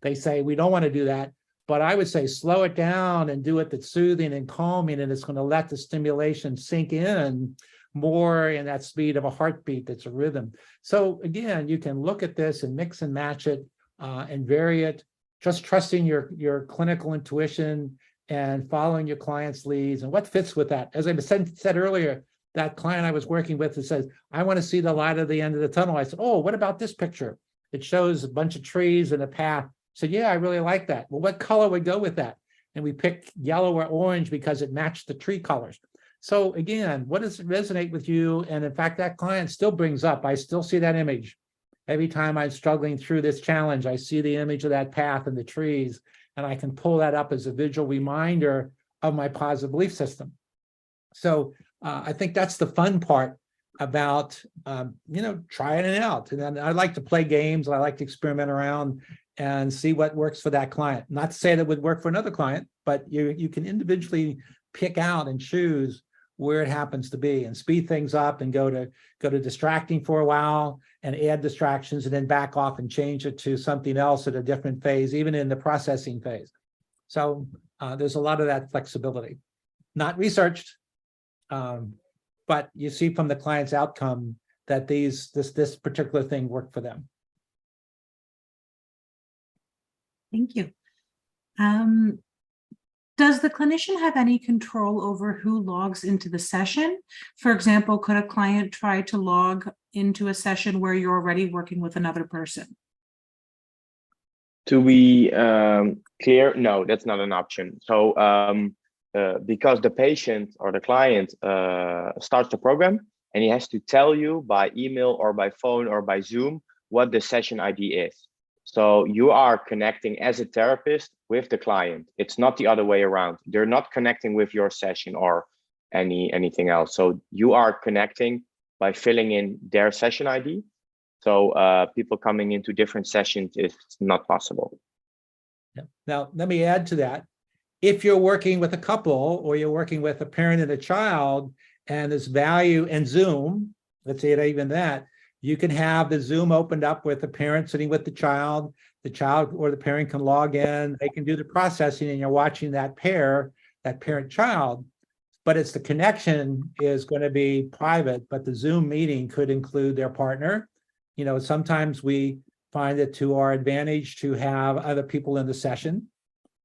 They say we don't want to do that. But I would say slow it down and do it that's soothing and calming, and it's going to let the stimulation sink in more in that speed of a heartbeat that's a rhythm. So again, you can look at this and mix and match it and vary it, just trusting your clinical intuition and following your client's leads and what fits with that. As I said earlier, that client I was working with that says, I want to see the light at the end of the tunnel. I said, oh, what about this picture? It shows a bunch of trees and a path. I said, yeah, I really like that. Well, what color would go with that? And we picked yellow or orange because it matched the tree colors. So again, what does resonate with you? And in fact, that client still brings up, I still see that image. Every time I'm struggling through this challenge, I see the image of that path and the trees, and I can pull that up as a visual reminder of my positive belief system. So I think that's the fun part about, trying it out. And then I like to play games. I like to experiment around and see what works for that client. Not to say that would work for another client, but you can individually pick out and choose where it happens to be and speed things up and go to distracting for a while and add distractions and then back off and change it to something else at a different phase, even in the processing phase. So there's a lot of that flexibility. Not researched, but you see from the client's outcome that this particular thing worked for them. Thank you. Does the clinician have any control over who logs into the session? For example, could a client try to log into a session where you're already working with another person? To be clear, no, that's not an option. So because the patient or the client starts the program and he has to tell you by email or by phone or by Zoom what the session ID is. So you are connecting as a therapist with the client. It's not the other way around. They're not connecting with your session or anything else. So you are connecting by filling in their session ID. So people coming into different sessions is not possible. Yeah. Now, let me add to that. If you're working with a couple or you're working with a parent and a child and there's value in Zoom, let's say even that, you can have the Zoom opened up with the parent sitting with the child or the parent can log in, they can do the processing and you're watching that parent-child, but it's the connection is going to be private, but the Zoom meeting could include their partner. Sometimes we find it to our advantage to have other people in the session.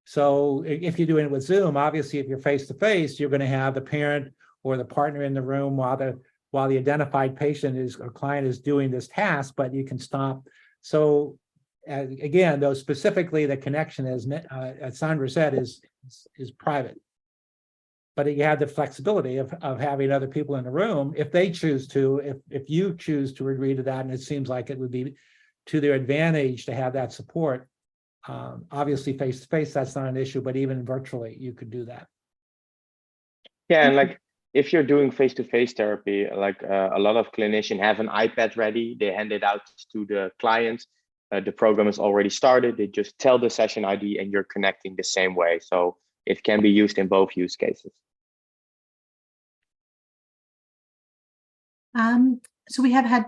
So if you're doing it with Zoom, obviously, if you're face-to-face, you're going to have the parent or the partner in the room while the identified patient or client is doing this task, but you can stop. So again, though specifically the connection, as Sander said, is private. But you have the flexibility of having other people in the room if they choose to, if you choose to agree to that, and it seems like it would be to their advantage to have that support. Obviously, face-to-face, that's not an issue, but even virtually, you could do that. Yeah, and like if you're doing face-to-face therapy, like a lot of clinicians have an iPad ready, they hand it out to the client. The program is already started. They just tell the session ID and you're connecting the same way. So it can be used in both use cases. So we have had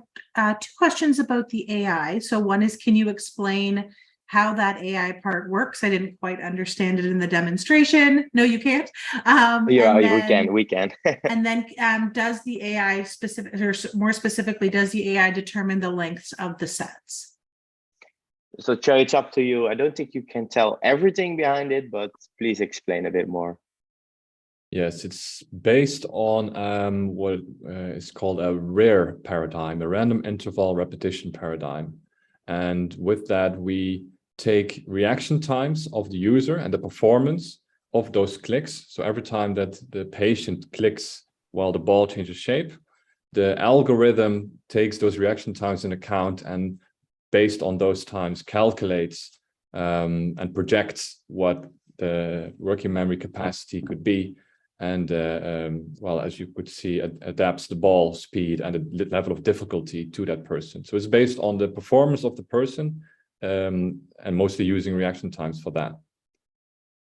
two questions about the AI. So one is, can you explain how that AI part works? I didn't quite understand it in the demonstration. No, you can't. We can. And then does the AI more specifically, does the AI determine the lengths of the sets? So Tjeu, it's up to you. I don't think you can tell everything behind it, but please explain a bit more. Yes, it's based on what is called a RARE paradigm, a random interval repetition paradigm. And with that, we take reaction times of the user and the performance of those clicks. So every time that the patient clicks while the ball changes shape, the algorithm takes those reaction times in account and based on those times, calculates and projects what the working memory capacity could be. And well, as you could see, adapts the ball speed and the level of difficulty to that person. So it's based on the performance of the person, and mostly using reaction times for that.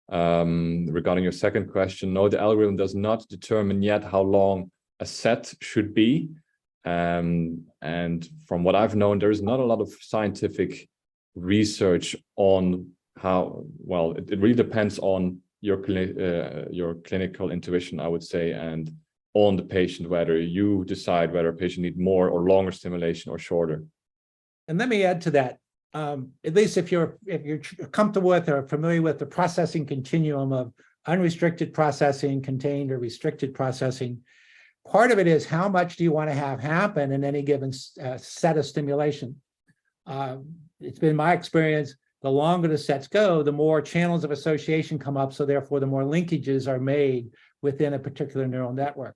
Regarding your second question, no, the algorithm does not determine yet how long a set should be. And from what I've known, there is not a lot of scientific research on how, well, it really depends on your clinical intuition, I would say, and on the patient, whether you decide whether a patient needs more or longer stimulation or shorter. And let me add to that. At least if you're comfortable with or familiar with the processing continuum of unrestricted processing, contained or restricted processing, part of it is how much do you want to have happen in any given set of stimulation. It's been my experience, the longer the sets go, the more channels of association come up, so therefore the more linkages are made within a particular neural network.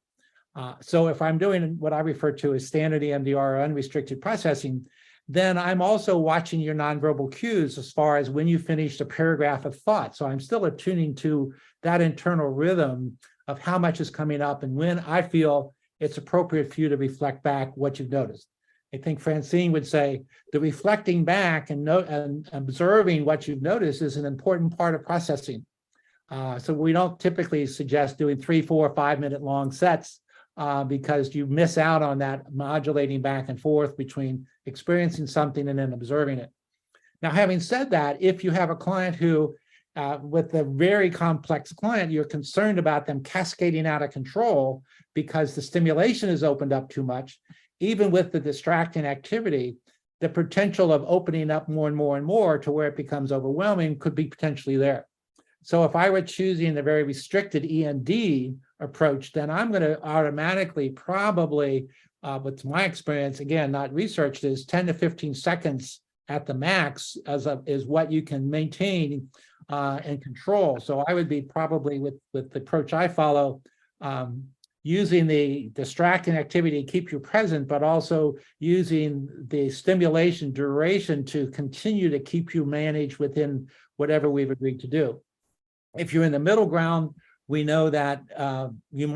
So if I'm doing what I refer to as standard EMDR or unrestricted processing, then I'm also watching your nonverbal cues as far as when you finish a paragraph of thought. So I'm still attuning to that internal rhythm of how much is coming up and when I feel it's appropriate for you to reflect back what you've noticed. I think Francine would say the reflecting back and observing what you've noticed is an important part of processing. So we don't typically suggest doing 3, 4, 5 minute long sets because you miss out on that modulating back and forth between experiencing something and then observing it. Now, having said that, if you have a client who, with a very complex client, you're concerned about them cascading out of control because the stimulation is opened up too much, even with the distracting activity, the potential of opening up more and more and more to where it becomes overwhelming could be potentially there. So if I were choosing the very restricted EMD approach, then I'm going to automatically probably, what's my experience, again, not researched, is 10 to 15 seconds at the max is what you can maintain and control. So I would be probably with the approach I follow, using the distracting activity to keep you present, but also using the stimulation duration to continue to keep you managed within whatever we've agreed to do. If you're in the middle ground, we know that you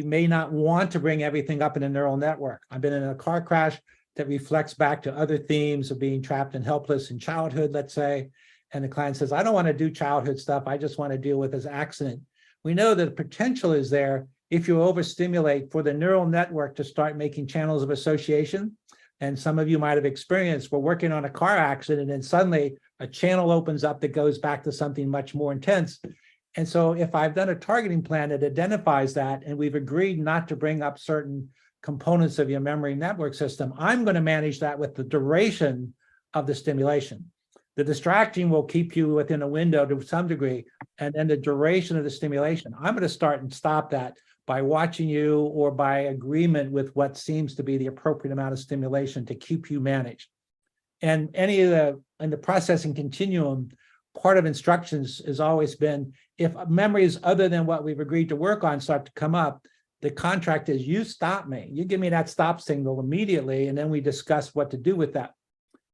may not want to bring everything up in a neural network. I've been in a car crash that reflects back to other themes of being trapped and helpless in childhood, let's say, and the client says, I don't want to do childhood stuff, I just want to deal with this accident. We know that the potential is there if you overstimulate for the neural network to start making channels of association. And some of you might have experienced, we're working on a car accident and suddenly a channel opens up that goes back to something much more intense. And so if I've done a targeting plan that identifies that, and we've agreed not to bring up certain components of your memory network system, I'm going to manage that with the duration of the stimulation. The distracting will keep you within a window to some degree, and then the duration of the stimulation, I'm going to start and stop that by watching you or by agreement with what seems to be the appropriate amount of stimulation to keep you managed. And any of in the processing continuum, part of instructions has always been, if memories other than what we've agreed to work on start to come up, the contract is you stop me, you give me that stop signal immediately, and then we discuss what to do with that.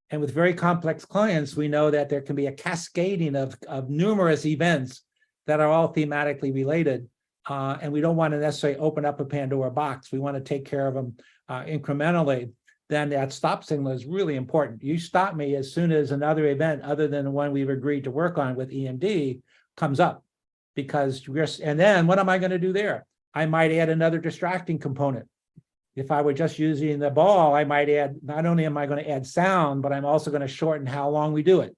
And with very complex clients, we know that there can be a cascading of numerous events that are all thematically related. And we don't want to necessarily open up a Pandora box. We want to take care of them incrementally. Then that stop signal is really important. You stop me as soon as another event other than the one we've agreed to work on with EMD comes up. Because and then what am I going to do there? I might add another distracting component. If I were just using the ball, I might add, not only am I going to add sound, but I'm also going to shorten how long we do it.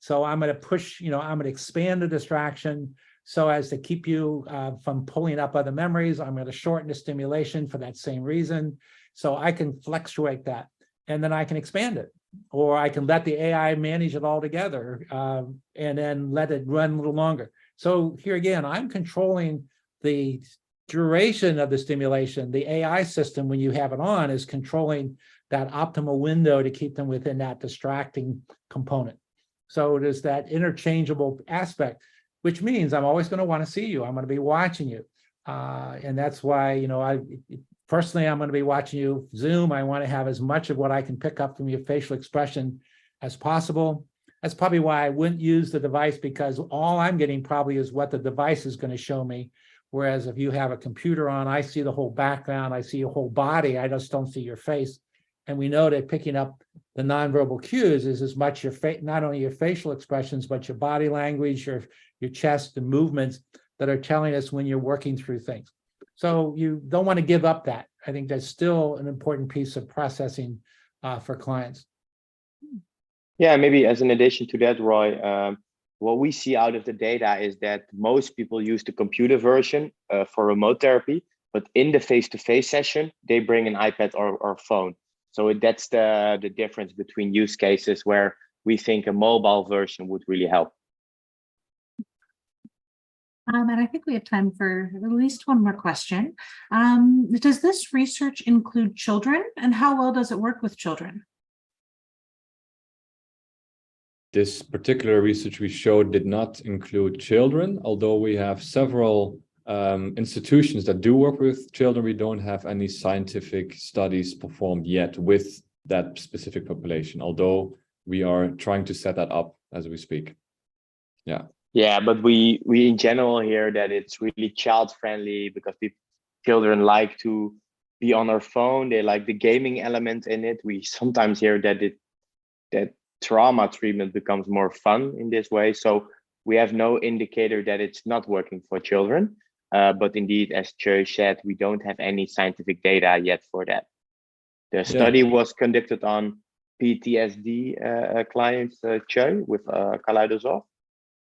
So I'm going to push, I'm going to expand the distraction so as to keep you from pulling up other memories. I'm going to shorten the stimulation for that same reason. So I can fluctuate that, and then I can expand it, or I can let the AI manage it all together and then let it run a little longer. So here again, I'm controlling the duration of the stimulation. The AI system, when you have it on, is controlling that optimal window to keep them within that distracting component. So it is that interchangeable aspect, which means I'm always going to want to see you. I'm going to be watching you. And that's why, personally, I'm going to be watching you. Zoom, I want to have as much of what I can pick up from your facial expression as possible. That's probably why I wouldn't use the device, because all I'm getting probably is what the device is going to show me. Whereas if you have a computer on, I see the whole background, I see your whole body, I just don't see your face. And we know that picking up the nonverbal cues is as much your face, not only your facial expressions, but your body language, your chest and movements that are telling us when you're working through things. So you don't want to give up that. I think that's still an important piece of processing for clients. Yeah, maybe as an addition to that, Roy, what we see out of the data is that most people use the computer version for remote therapy, but in the face-to-face session, they bring an iPad or phone. So that's the difference between use cases where we think a mobile version would really help. And I think we have time for at least one more question. Does this research include children, and how well does it work with children? This particular research we showed did not include children, although we have several institutions that do work with children. We don't have any scientific studies performed yet with that specific population, although we are trying to set that up as we speak. Yeah. Yeah, but we in general hear that it's really child friendly because children like to be on their phone. They like the gaming element in it. We sometimes hear that trauma treatment becomes more fun in this way. So we have no indicator that it's not working for children. But indeed, as Tjeu said, we don't have any scientific data yet for that. The study was conducted on PTSD clients, Tjeu, with Kaleidosov.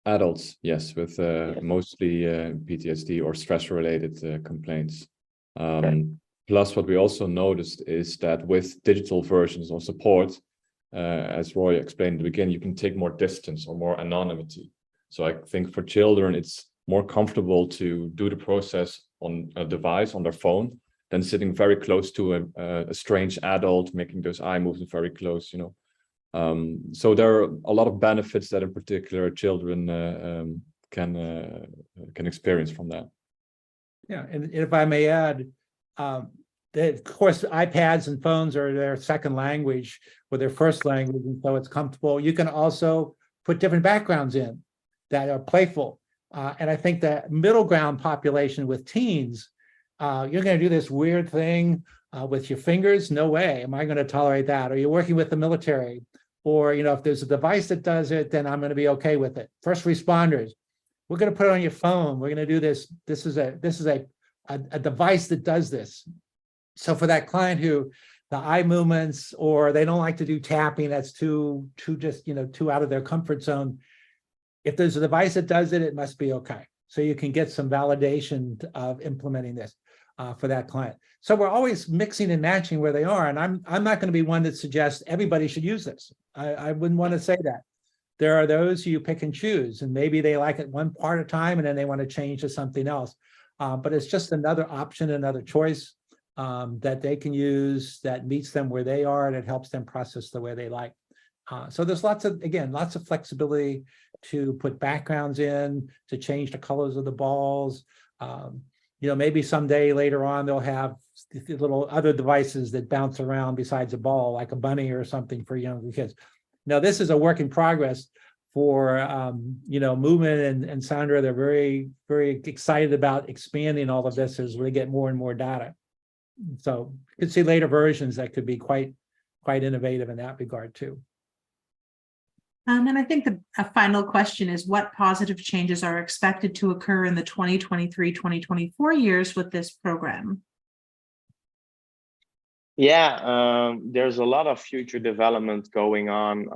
Adults, yes, with mostly PTSD or stress-related complaints. Plus, what we also noticed is that with digital versions of support, as Roy explained at the beginning, you can take more distance or more anonymity. So I think for children, it's more comfortable to do the process on a device, on their phone, than sitting very close to a strange adult, making those eye movements very close, you know. So there are a lot of benefits that in particular children can experience from that. Yeah, and if I may add, of course, iPads and phones are their second language or their first language, and so it's comfortable. You can also put different backgrounds in that are playful. And I think the middle ground population with teens, you're going to do this weird thing with your fingers. No way am I going to tolerate that. Or you're working with the military, or if there's a device that does it, then I'm going to be okay with it. First responders, we're going to put it on your phone. We're going to do this. This is a device that does this. So for that client who the eye movements, or they don't like to do tapping, that's too out of their comfort zone. If there's a device that does it, it must be okay. So you can get some validation of implementing this for that client. So we're always mixing and matching where they are. And I'm not going to be one that suggests everybody should use this. I wouldn't want to say that. There are those who you pick and choose, and maybe they like it one part of time and then they want to change to something else. But it's just another option, another choice that they can use that meets them where they are, and it helps them process the way they like. So there's lots of flexibility to put backgrounds in, to change the colors of the balls. Maybe someday later on, they'll have little other devices that bounce around besides a ball, like a bunny or something for younger kids. Now, this is a work in progress for, Moovment and Sander. They're very, very excited about expanding all of this as we get more and more data. So you could see later versions that could be quite innovative in that regard too. And I think a final question is, what positive changes are expected to occur in the 2023-2024 years with this program? Yeah, there's a lot of future development going on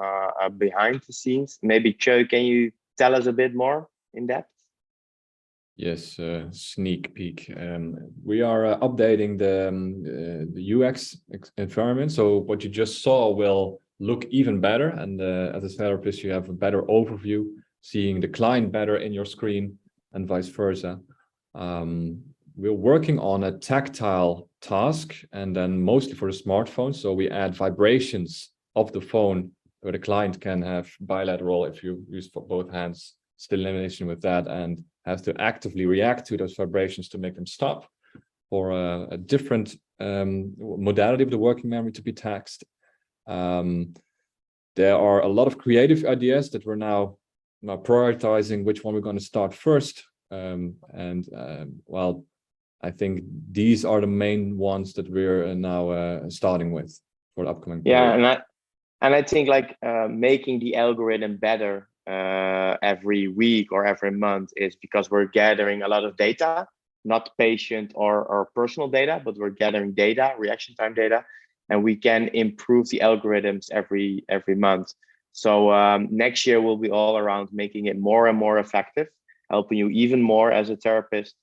behind the scenes. Maybe Tjeu, can you tell us a bit more in depth? Yes, sneak peek. We are updating the UX environment. So what you just saw will look even better. And as a therapist, you have a better overview, seeing the client better in your screen and vice versa. We're working on a tactile task, and then mostly for the smartphone. So we add vibrations of the phone where the client can have bilateral, if you use for both hands, stimulation with that, and has to actively react to those vibrations to make them stop, or a different modality of the working memory to be taxed. there are a lot of creative ideas that we're now prioritizing which one we're going to start first. Well, I think these are the main ones that we're now starting with for the upcoming period. Yeah, and I think like making the algorithm better every week or every month is because we're gathering a lot of data, not patient or personal data, but we're gathering data, reaction time data, and we can improve the algorithms every month. So next year we'll be all around making it more and more effective, helping you even more as a therapist.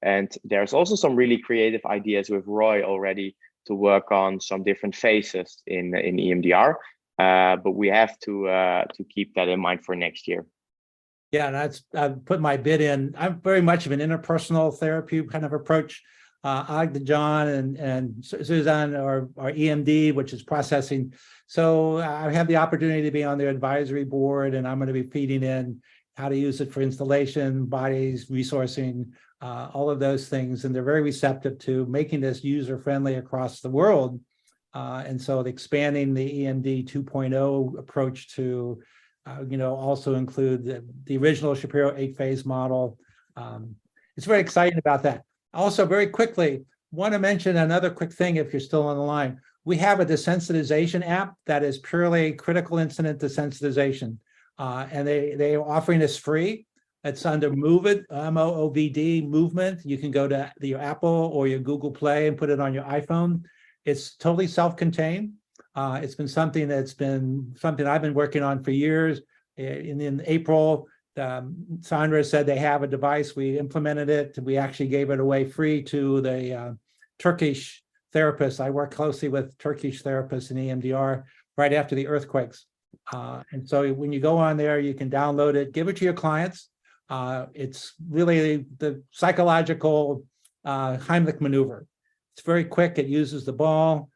And there's also some really creative ideas with Roy already to work on some different phases in EMDR. But we have to keep that in mind for next year. Yeah, that's I've put my bid in. I'm very much of an interpersonal therapy kind of approach. John and Suzanne are EMD, which is processing. So I have the opportunity to be on their advisory board, and I'm going to be feeding in how to use it for installation, bodies, resourcing, all of those things. And they're very receptive to making this user-friendly across the world. And so expanding the EMD 2.0 approach to, also include the original Shapiro 8-phase model. It's very exciting about that. Also, very quickly, want to mention another quick thing if you're still on the line. We have a desensitization app that is purely critical incident desensitization. And they are offering this free. It's under Moovd, M-O-O-V-D, Moovement. You can go to your Apple or your Google Play and put it on your iPhone. It's totally self-contained. It's been something I've been working on for years. In April, Sander said they have a device. We implemented it. We actually gave it away free to the Turkish therapists. I work closely with Turkish therapists in EMDR right after the earthquakes. And so when you go on there, you can download it, give it to your clients. It's really the psychological Heimlich maneuver. It's very quick. It uses the ball.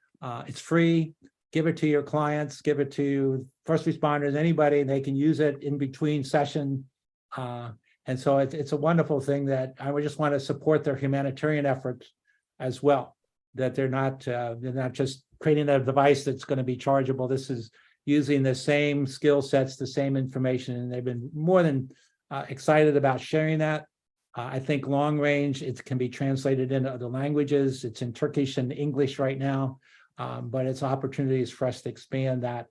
It's free. Give it to your clients. Give it to first responders, anybody. They can use it in between session. And so it's a wonderful thing that I would just want to support their humanitarian efforts as well. That they're not just creating a device that's going to be chargeable. This is using the same skill sets, the same information, and they've been more than excited about sharing that. I think long range, it can be translated into other languages. It's in Turkish and English right now, but it's opportunities for us to expand that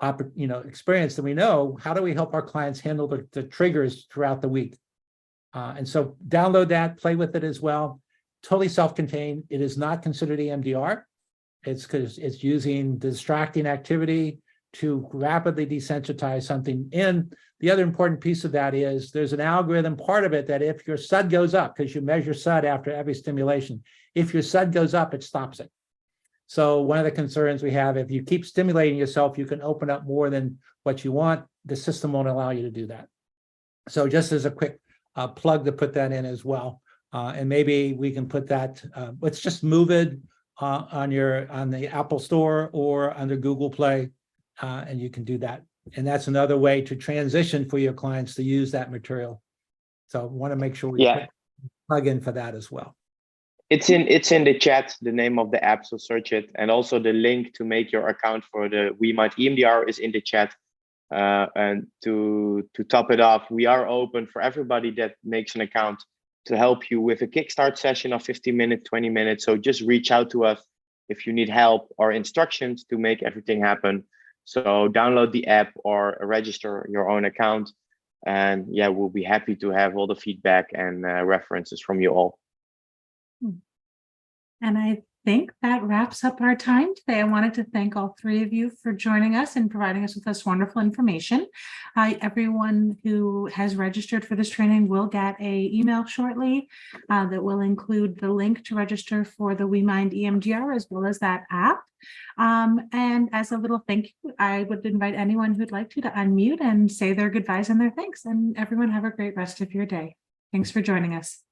experience that we know. How do we help our clients handle the triggers throughout the week? And so download that, play with it as well. Totally self-contained. It is not considered EMDR. It's because it's using distracting activity to rapidly desensitize something. And the other important piece of that is there's an algorithm part of it that if your SUD goes up, because you measure SUD after every stimulation, if your SUD goes up, it stops it. So one of the concerns we have, if you keep stimulating yourself, you can open up more than what you want. The system won't allow you to do that. So just as a quick plug to put that in as well. And maybe we can put that, let's just move it on the Apple Store or under Google Play, and you can do that. And that's another way to transition for your clients to use that material. So I want to make sure we plug in for that as well. It's in the chat, the name of the app, so search it. And also the link to make your account for the WeMind EMDR is in the chat. And to top it off, we are open for everybody that makes an account to help you with a kickstart session of 15 minutes, 20 minutes. So just reach out to us if you need help or instructions to make everything happen. So download the app or register your own account. And yeah, we'll be happy to have all the feedback and references from you all. And I think that wraps up our time today. I wanted to thank all three of you for joining us and providing us with this wonderful information. Everyone who has registered for this training will get an email shortly that will include the link to register for the WeMind EMDR as well as that app. And as a little thank you, I would invite anyone who'd like to unmute and say their goodbyes and their thanks. And everyone have a great rest of your day. Thanks for joining us.